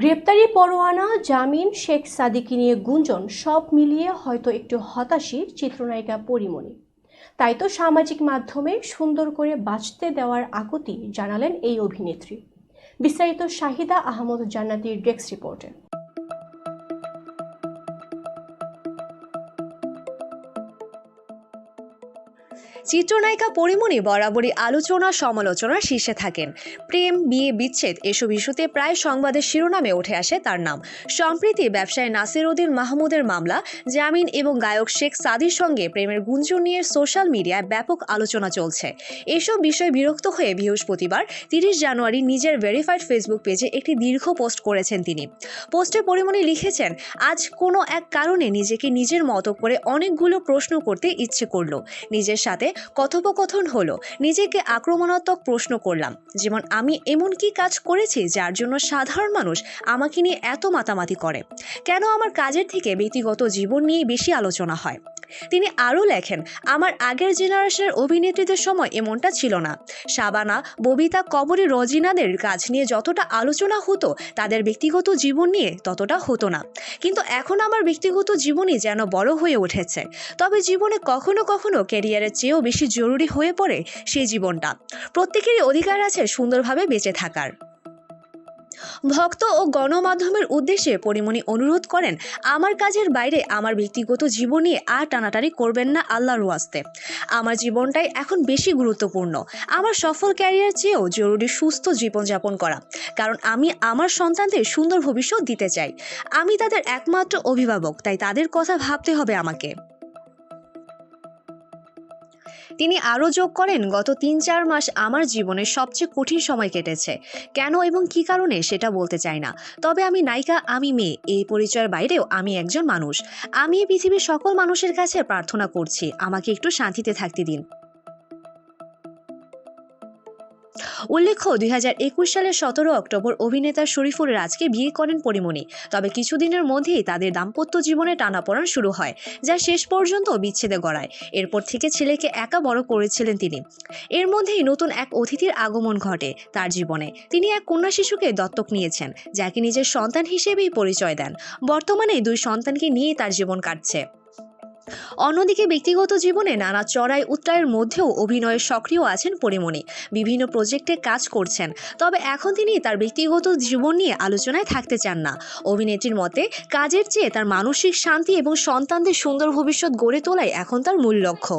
গ্রেপ্তারি পরোয়ানা, জামিন, শেখ সাদিকে নিয়ে গুঞ্জন সব মিলিয়ে হয়তো একটু হতাশই চিত্রনায়িকা পরীমনি। তাই তো সামাজিক মাধ্যমে সুন্দর করে বাঁচতে দেওয়ার আকুতি জানালেন এই অভিনেত্রী। বিস্তারিত শাহিদা আহমদ জান্নাতীর ডেস্ক রিপোর্টে। চিত্রনায়িকা পরীমনি বরাবরই আলোচনা সমালোচনার শীর্ষে থাকেন। প্রেম, বিয়ে, বিচ্ছেদ এসব ইস্যুতে প্রায় সংবাদের শিরোনামে উঠে আসে তার নাম। সম্প্রতি ব্যবসায়ী নাসির উদ্দিন মাহমুদের মামলা, জামিন এবং গায়ক শেখ সাদির সঙ্গে প্রেমের গুঞ্জন নিয়ে সোশ্যাল মিডিয়ায় ব্যাপক আলোচনা চলছে। এসব বিষয়ে বিরক্ত হয়ে বৃহস্পতিবার 30 জানুয়ারি নিজের ভেরিফাইড ফেসবুক পেজে একটি দীর্ঘ পোস্ট করেছেন তিনি। পোস্টে পরীমনি লিখেছেন, আজ কোনো এক কারণে নিজেকে নিজের মতো করে অনেকগুলো প্রশ্ন করতে ইচ্ছে করলো। নিজের সাথে কথোপকথন হলো, নিজেকে আক্রমণাত্মক প্রশ্ন করলাম, যেমন আমি এমন কি কাজ করেছি যার জন্য সাধারণ মানুষ আমাকে নিয়ে এত মাতামাতি করে? কেন আমার কাজের থেকে ব্যক্তিগত জীবন নিয়ে বেশি আলোচনা হয়? তিনি আরও লেখেন, আমার আগের জেনারেশনের অভিনেত্রীদের সময় এমনটা ছিল না। শাবানা, ববিতা, কবরী, রজিনাদের কাজ নিয়ে যতটা আলোচনা হতো, তাদের ব্যক্তিগত জীবন নিয়ে ততটা হতো না। কিন্তু এখন আমার ব্যক্তিগত জীবনই যেন বড় হয়ে উঠেছে। তবে জীবনে কখনো কখনো ক্যারিয়ারের চেয়েও বেশি জরুরি হয়ে পড়ে সেই জীবনটা। প্রত্যেকেরই অধিকার আছে সুন্দরভাবে বেঁচে থাকার। ভক্ত ও গণমাধ্যমের উদ্দেশ্যে পরীমনি অনুরোধ করেন, আমার কাজের বাইরে আমার ব্যক্তিগত জীবন নিয়ে আর টানাটানি করবেন না আল্লাহর ওয়াস্তে। আমার জীবনটাই এখন বেশি গুরুত্বপূর্ণ। আমার সফল ক্যারিয়ার চেয়েও জরুরি সুস্থ জীবনযাপন করা, কারণ আমি আমার সন্তানদের সুন্দর ভবিষ্যৎ দিতে চাই। আমি তাদের একমাত্র অভিভাবক, তাই তাদের কথা ভাবতে হবে আমাকে। তিনি আরও যোগ করেন, গত 3-4 মাস আমার জীবনের সবচেয়ে কঠিন সময় কেটেছে। কেন এবং কী কারণে সেটা বলতে চাই না। তবে আমি নায়িকা, আমি মেয়ে, এই পরিচয়ের বাইরেও আমি একজন মানুষ। আমি এই পৃথিবীর সকল মানুষের কাছে প্রার্থনা করছি, আমাকে একটু শান্তিতে থাকতে দিন। উল্লেখ্য, 2021 সালের 17 অক্টোবর অভিনেতা শরীফুল রাজকে বিয়ে করেন পরীমনি। তবে কিছুদিনের মধ্যেই তাদের দাম্পত্য জীবনে টানাপোড়েন শুরু হয়, যা শেষ পর্যন্ত বিচ্ছেদে গড়ায়। এরপর থেকে ছেলেকে একা বড় করেছিলেন তিনি। এর মধ্যেই নতুন এক অতিথির আগমন ঘটে তার জীবনে। তিনি এক কন্যা শিশুকে দত্তক নিয়েছেন, যাকে নিজের সন্তান হিসেবেই পরিচয় দেন। বর্তমানে 2 সন্তানকে নিয়েই তার জীবন কাটছে। অন্যদিকে ব্যক্তিগত জীবনে নানা চড়াই উতরাইয়ের মধ্যেও অভিনয়ে সক্রিয় আছেন পরীমনি। বিভিন্ন প্রজেক্টে কাজ করছেন। তবে এখন তিনি তার ব্যক্তিগত জীবন নিয়ে আলোচনায় থাকতে চান না। অভিনেত্রীর মতে, কাজের চেয়ে তার মানসিক শান্তি এবং সন্তানদের সুন্দর ভবিষ্যৎ গড়ে তোলাই এখন তার মূল লক্ষ্য।